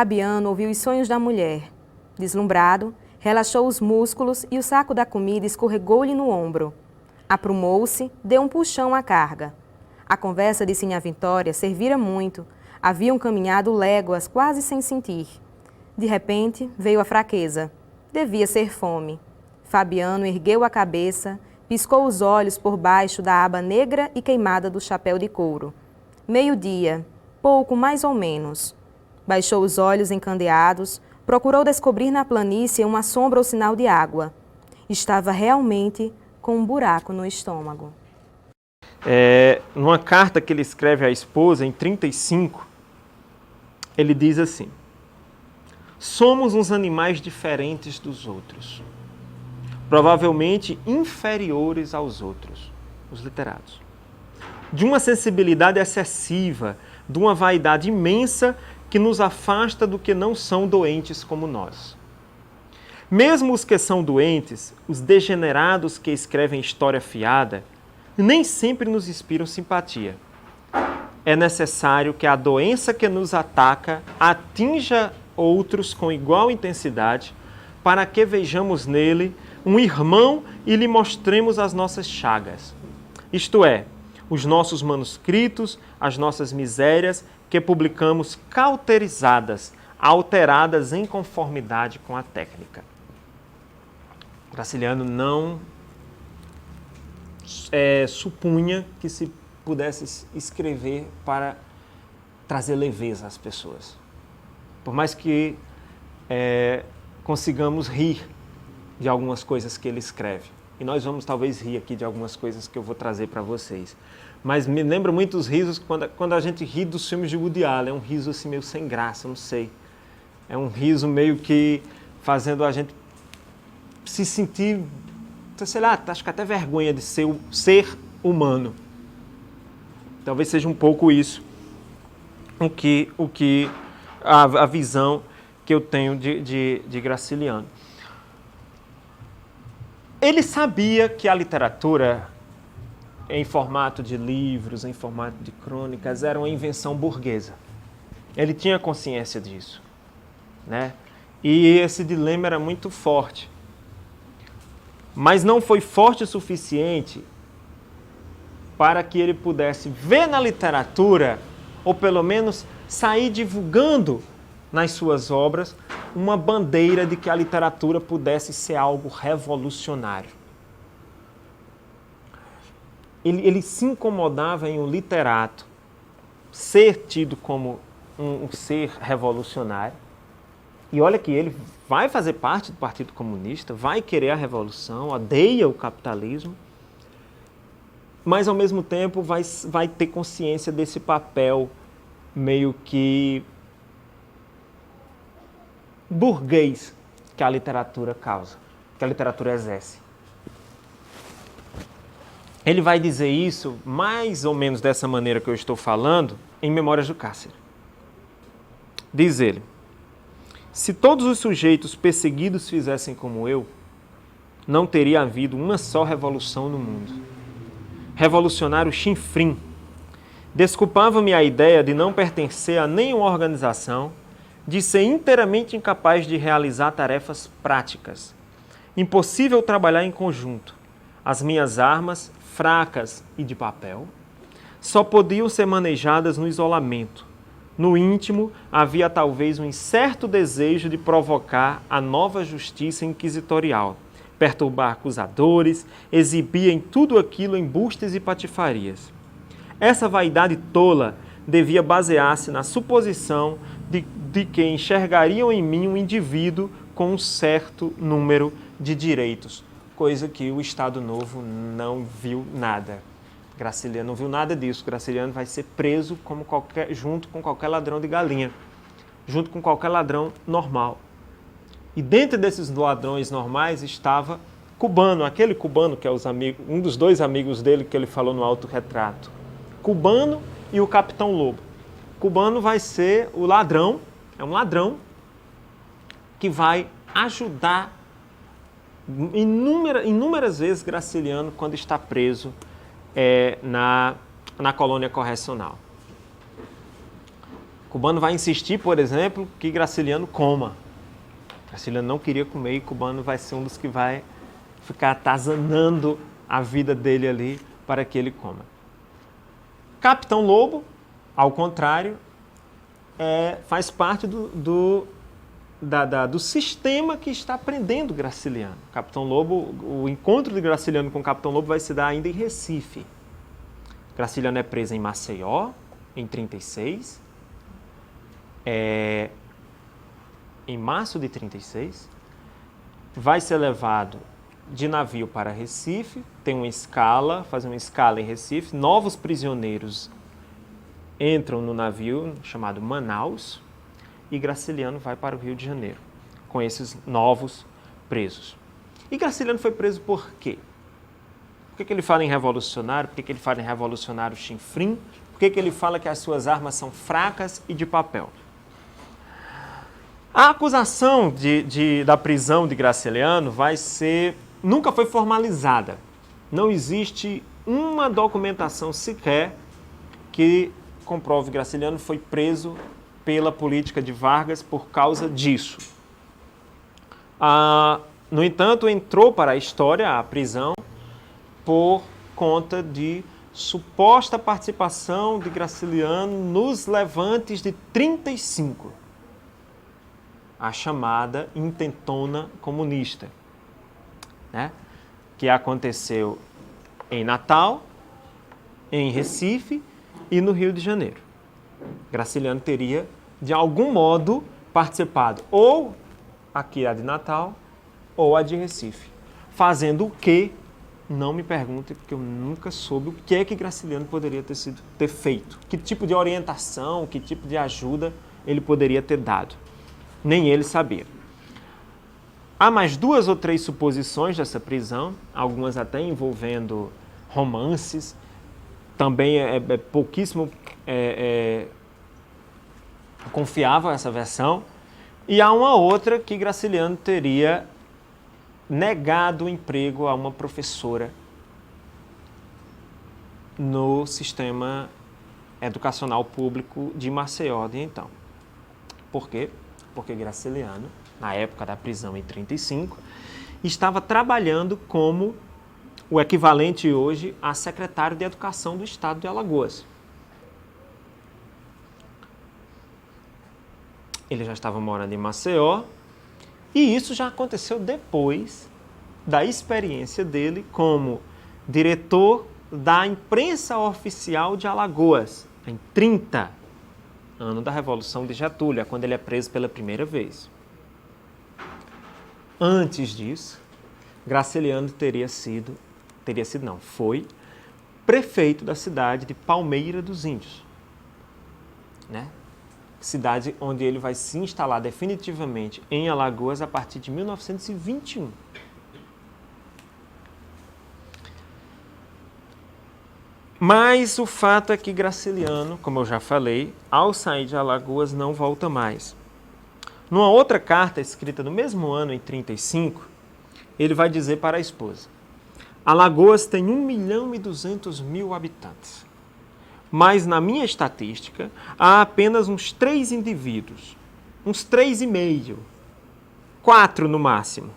Fabiano ouviu os sonhos da mulher. Deslumbrado, relaxou os músculos e o saco da comida escorregou-lhe no ombro. Aprumou-se, deu um puxão à carga. A conversa de Sinhá Vitória servira muito. Haviam caminhado léguas quase sem sentir. De repente, veio a fraqueza. Devia ser fome. Fabiano ergueu a cabeça, piscou os olhos por baixo da aba negra e queimada do chapéu de couro. Meio-dia, pouco mais ou menos. Baixou os olhos encandeados, procurou descobrir na planície uma sombra ou sinal de água. Estava realmente com um buraco no estômago. Numa carta que ele escreve à esposa, em 35, ele diz assim: somos uns animais diferentes dos outros, provavelmente inferiores aos outros, os literados, de uma sensibilidade excessiva, de uma vaidade imensa que nos afasta do que não são doentes como nós. Mesmo os que são doentes, os degenerados que escrevem história fiada, nem sempre nos inspiram simpatia. É necessário que a doença que nos ataca atinja outros com igual intensidade, para que vejamos nele um irmão e lhe mostremos as nossas chagas. Isto é, os nossos manuscritos, as nossas misérias, que publicamos cauterizadas, alteradas em conformidade com a técnica. Graciliano não supunha que se pudesse escrever para trazer leveza às pessoas. Por mais que consigamos rir de algumas coisas que ele escreve. E nós vamos talvez rir aqui de algumas coisas que eu vou trazer para vocês. Mas me lembra muito os risos quando a gente ri dos filmes de Woody Allen. É um riso assim meio sem graça, não sei. É um riso meio que fazendo a gente se sentir, sei lá, acho que até vergonha de ser humano. Talvez seja um pouco isso a visão que eu tenho de Graciliano. Ele sabia que a literatura, em formato de livros, em formato de crônicas, era uma invenção burguesa. Ele tinha consciência disso, né? E esse dilema era muito forte. Mas não foi forte o suficiente para que ele pudesse ver na literatura, ou pelo menos sair divulgando nas suas obras, uma bandeira de que a literatura pudesse ser algo revolucionário. Ele se incomodava em um literato ser tido como um ser revolucionário. E olha que ele vai fazer parte do Partido Comunista, vai querer a revolução, odeia o capitalismo, mas ao mesmo tempo vai ter consciência desse papel meio que burguês que a literatura causa, que a literatura exerce. Ele vai dizer isso mais ou menos dessa maneira que eu estou falando em Memórias do Cárcere. Diz ele: se todos os sujeitos perseguidos fizessem como eu, não teria havido uma só revolução no mundo. Revolucionário chinfrim. Desculpava-me a ideia de não pertencer a nenhuma organização, de ser inteiramente incapaz de realizar tarefas práticas. Impossível trabalhar em conjunto. As minhas armas, fracas e de papel, só podiam ser manejadas no isolamento. No íntimo, havia talvez um incerto desejo de provocar a nova justiça inquisitorial, perturbar acusadores, exibir em tudo aquilo embustes e patifarias. Essa vaidade tola devia basear-se na suposição de que enxergariam em mim um indivíduo com um certo número de direitos, coisa que o Estado Novo não viu nada. Graciliano não viu nada disso. Graciliano vai ser preso junto com qualquer ladrão de galinha, junto com qualquer ladrão normal. E dentro desses ladrões normais estava Cubano, aquele Cubano que é um dos dois amigos dele que ele falou no autorretrato. Cubano e o Capitão Lobo. Cubano vai ser o ladrão, é um ladrão que vai ajudar inúmeras vezes Graciliano quando está preso na colônia correcional. Cubano vai insistir, por exemplo, que Graciliano coma. Graciliano não queria comer e Cubano vai ser um dos que vai ficar atazanando a vida dele ali para que ele coma. Capitão Lobo, ao contrário, faz parte do sistema que está prendendo Graciliano. Capitão Lobo, o encontro de Graciliano com o Capitão Lobo vai se dar ainda em Recife. Graciliano é preso em Maceió, em 36. Em março de 36, vai ser levado de navio para Recife, tem uma escala, faz uma escala em Recife, novos prisioneiros entram no navio chamado Manaus e Graciliano vai para o Rio de Janeiro com esses novos presos. E Graciliano foi preso por quê? Por que ele fala em revolucionário? Por que ele fala em revolucionário chinfrim? Por que ele fala que as suas armas são fracas e de papel? A acusação da prisão de Graciliano nunca foi formalizada. Não existe uma documentação sequer que comprove que Graciliano foi preso pela política de Vargas por causa disso. No entanto, entrou para a história a prisão por conta de suposta participação de Graciliano nos levantes de 35. A chamada intentona comunista, né? Que aconteceu em Natal, em Recife e no Rio de Janeiro. Graciliano teria, de algum modo, participado ou aqui a de Natal ou a de Recife. Fazendo o quê? Não me pergunte, porque eu nunca soube o que é que Graciliano poderia ter feito. Que tipo de orientação, que tipo de ajuda ele poderia ter dado. Nem ele sabia. Há mais 2 ou 3 suposições dessa prisão, algumas até envolvendo romances, também é pouquíssimo confiável essa versão, e há uma outra que Graciliano teria negado o emprego a uma professora no sistema educacional público de Maceió de então. Por quê? Porque Graciliano, na época da prisão em 35, estava trabalhando como o equivalente hoje a secretário de Educação do Estado de Alagoas. Ele já estava morando em Maceió e isso já aconteceu depois da experiência dele como diretor da imprensa oficial de Alagoas, em 30, ano da Revolução de Getúlio, quando ele é preso pela primeira vez. Antes disso, Graciliano foi prefeito da cidade de Palmeira dos Índios, né? Cidade onde ele vai se instalar definitivamente em Alagoas a partir de 1921. Mas o fato é que Graciliano, como eu já falei, ao sair de Alagoas não volta mais. Numa outra carta escrita no mesmo ano, em 35, ele vai dizer para a esposa: Alagoas tem 1.200.000 habitantes, mas na minha estatística há apenas uns 3 indivíduos, uns 3,5, 4 no máximo.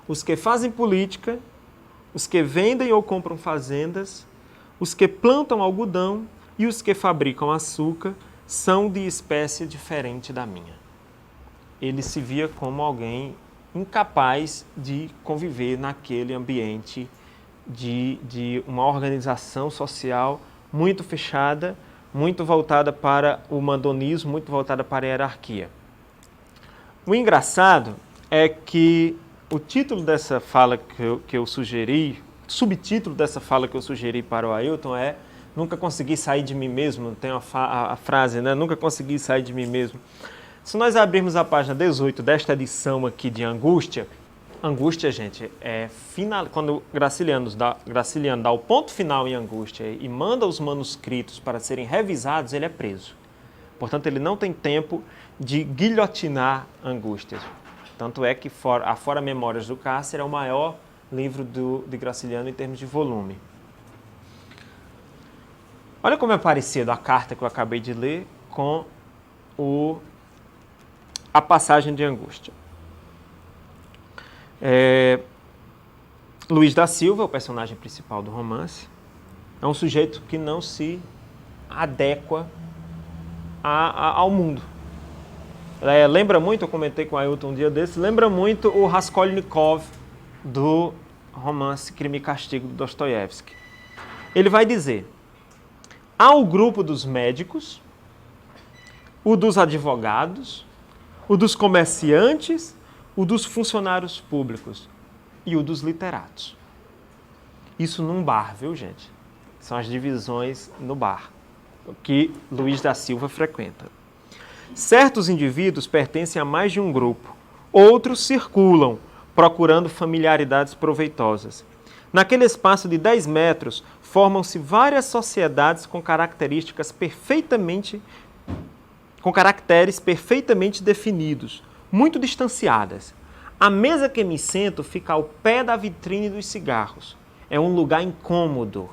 Os que fazem política, os que vendem ou compram fazendas, os que plantam algodão e os que fabricam açúcar são de espécie diferente da minha. Ele se via como alguém incapaz de conviver naquele ambiente de uma organização social muito fechada, muito voltada para o mandonismo, muito voltada para a hierarquia. O engraçado é que o título dessa fala que eu sugeri, subtítulo dessa fala que eu sugeri para o Ailton é Nunca consegui sair de mim mesmo, tem a frase, né? Nunca consegui sair de mim mesmo. Se nós abrirmos a página 18 desta edição aqui de Angústia, gente, quando Graciliano dá o ponto final em Angústia e manda os manuscritos para serem revisados, ele é preso. Portanto, ele não tem tempo de guilhotinar Angústias. Tanto é que a Fora Memórias do Cárcere é o maior livro de Graciliano em termos de volume. Olha como é parecido a carta que eu acabei de ler com a passagem de angústia. Luís da Silva, o personagem principal do romance, é um sujeito que não se adequa ao mundo. Lembra muito, eu comentei com o Ailton um dia desses, lembra muito o Raskolnikov do romance Crime e Castigo, do Dostoiévski. Ele vai dizer: há o grupo dos médicos, o dos advogados, o dos comerciantes, o dos funcionários públicos e o dos literatos. Isso num bar, viu, gente? São as divisões no bar, que Luís da Silva frequenta. Certos indivíduos pertencem a mais de um grupo, outros circulam, procurando familiaridades proveitosas. Naquele espaço de 10 metros, formam-se várias sociedades com caracteres perfeitamente definidos, muito distanciadas. A mesa que me sento fica ao pé da vitrine dos cigarros. É um lugar incômodo.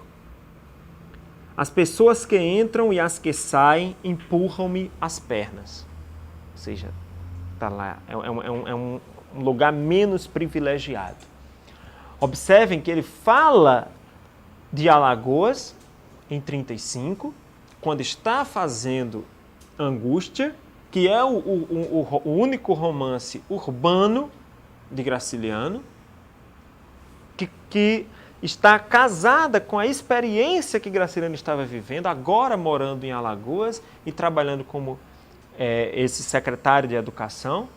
As pessoas que entram e as que saem empurram-me as pernas. Ou seja, tá lá, é um lugar menos privilegiado. Observem que ele fala de Alagoas em 35, quando está fazendo Angústia, que é o único romance urbano de Graciliano, que está casada com a experiência que Graciliano estava vivendo, agora morando em Alagoas e trabalhando como esse secretário de educação.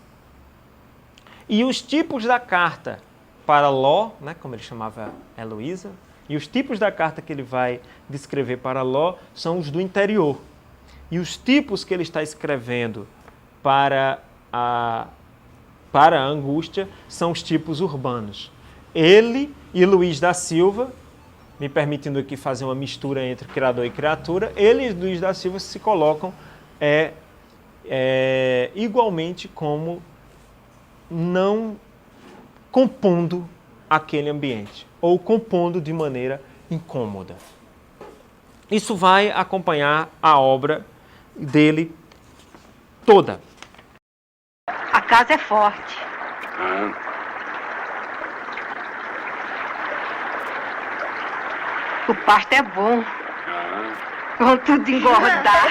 E os tipos da carta para Ló, né, como ele chamava Heloísa, e os tipos da carta que ele vai descrever para Ló são os do interior. E os tipos que ele está escrevendo para a angústia são os tipos urbanos. Ele e Luís da Silva, me permitindo aqui fazer uma mistura entre criador e criatura, ele e Luís da Silva se colocam igualmente como não compondo aquele ambiente, ou compondo de maneira incômoda. Isso vai acompanhar a obra dele toda. A casa é forte. O pasto é bom. Vão tudo engordar.